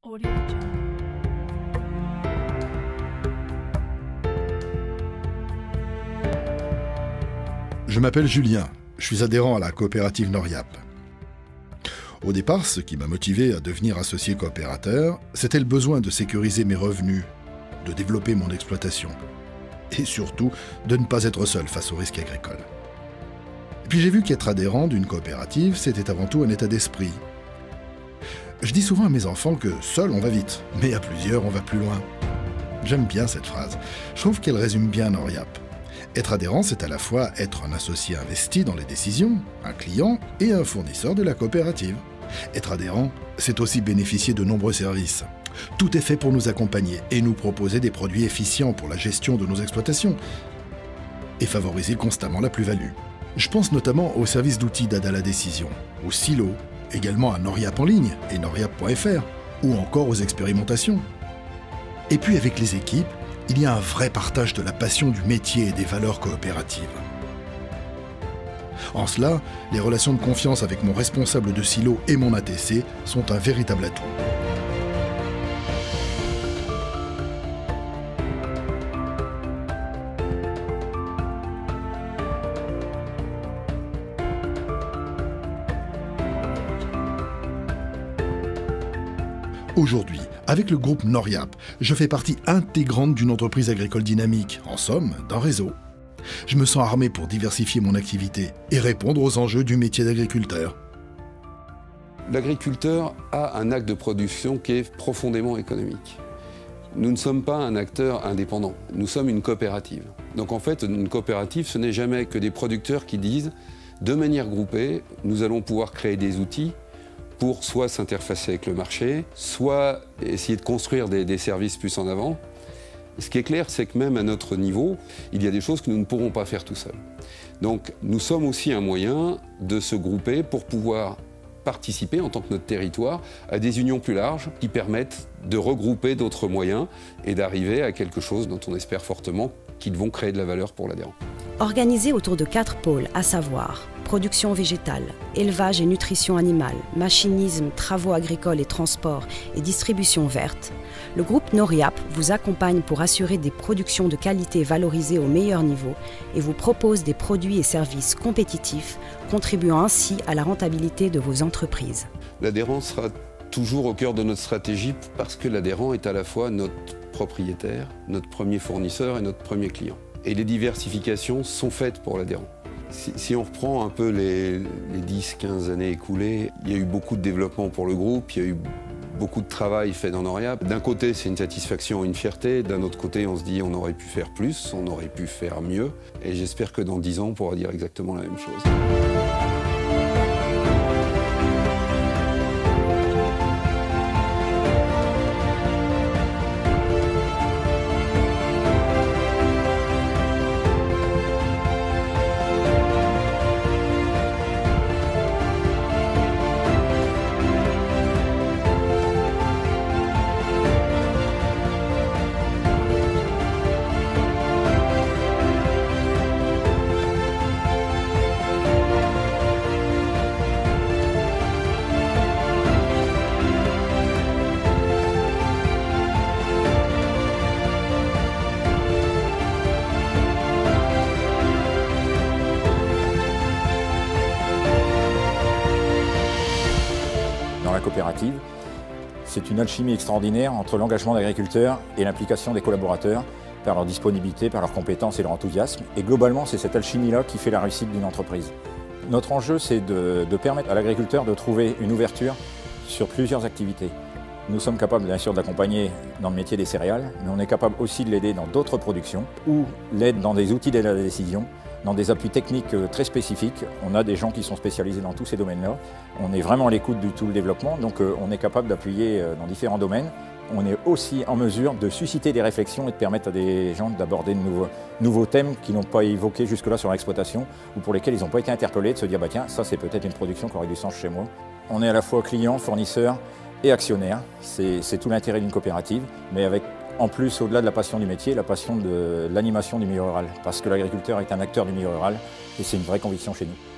Audio Jungle. Je m'appelle Julien, je suis adhérent à la coopérative Noriap. Au départ, ce qui m'a motivé à devenir associé coopérateur, c'était le besoin de sécuriser mes revenus, de développer mon exploitation, et surtout de ne pas être seul face aux risques agricoles. Et puis j'ai vu qu'être adhérent d'une coopérative, c'était avant tout un état d'esprit. Je dis souvent à mes enfants que seul on va vite, mais à plusieurs on va plus loin. J'aime bien cette phrase, je trouve qu'elle résume bien Noriap. Être adhérent, c'est à la fois être un associé investi dans les décisions, un client et un fournisseur de la coopérative. Être adhérent, c'est aussi bénéficier de nombreux services. Tout est fait pour nous accompagner et nous proposer des produits efficients pour la gestion de nos exploitations et favoriser constamment la plus-value. Je pense notamment aux services d'outils d'aide à la décision, aux silos, également à Noriap en ligne et noriap.fr, ou encore aux expérimentations. Et puis avec les équipes, il y a un vrai partage de la passion du métier et des valeurs coopératives. En cela, les relations de confiance avec mon responsable de silo et mon ATC sont un véritable atout. Aujourd'hui, avec le groupe Noriap, je fais partie intégrante d'une entreprise agricole dynamique, en somme, d'un réseau. Je me sens armé pour diversifier mon activité et répondre aux enjeux du métier d'agriculteur. L'agriculteur a un acte de production qui est profondément économique. Nous ne sommes pas un acteur indépendant, nous sommes une coopérative. Donc en fait, une coopérative, ce n'est jamais que des producteurs qui disent, de manière groupée, nous allons pouvoir créer des outils pour soit s'interfacer avec le marché, soit essayer de construire des services plus en avant. Ce qui est clair, c'est que même à notre niveau, il y a des choses que nous ne pourrons pas faire tout seuls. Donc nous sommes aussi un moyen de se grouper pour pouvoir participer en tant que notre territoire à des unions plus larges qui permettent de regrouper d'autres moyens et d'arriver à quelque chose dont on espère fortement qu'ils vont créer de la valeur pour l'adhérent. Organisé autour de 4 pôles, à savoir production végétale, élevage et nutrition animale, machinisme, travaux agricoles et transports et distribution verte, le groupe Noriap vous accompagne pour assurer des productions de qualité valorisées au meilleur niveau et vous propose des produits et services compétitifs, contribuant ainsi à la rentabilité de vos entreprises. L'adhérent sera toujours au cœur de notre stratégie parce que l'adhérent est à la fois notre propriétaire, notre premier fournisseur et notre premier client. Et les diversifications sont faites pour l'adhérent. Si on reprend un peu les 10-15 années écoulées, il y a eu beaucoup de développement pour le groupe, il y a eu beaucoup de travail fait dans Noriap. D'un côté, c'est une satisfaction, une fierté. D'un autre côté, on se dit on aurait pu faire plus, on aurait pu faire mieux. Et j'espère que dans 10 ans, on pourra dire exactement la même chose. Dans la coopérative, c'est une alchimie extraordinaire entre l'engagement d'agriculteurs et l'implication des collaborateurs par leur disponibilité, par leurs compétences et leur enthousiasme. Et globalement, c'est cette alchimie-là qui fait la réussite d'une entreprise. Notre enjeu, c'est de permettre à l'agriculteur de trouver une ouverture sur plusieurs activités. Nous sommes capables, bien sûr, d'accompagner dans le métier des céréales, mais on est capable aussi de l'aider dans d'autres productions ou l'aide dans des outils d'aide à la décision, dans des appuis techniques très spécifiques. On a des gens qui sont spécialisés dans tous ces domaines-là. On est vraiment à l'écoute de tout le développement, donc on est capable d'appuyer dans différents domaines. On est aussi en mesure de susciter des réflexions et de permettre à des gens d'aborder de nouveaux thèmes qu'ils n'ont pas évoqués jusque-là sur l'exploitation ou pour lesquels ils n'ont pas été interpellés, de se dire bah tiens, ça c'est peut-être une production qui aurait du sens chez moi. On est à la fois client, fournisseur et actionnaire. C'est tout l'intérêt d'une coopérative, mais avec en plus, au-delà de la passion du métier, la passion de l'animation du milieu rural, parce que l'agriculteur est un acteur du milieu rural et c'est une vraie conviction chez nous.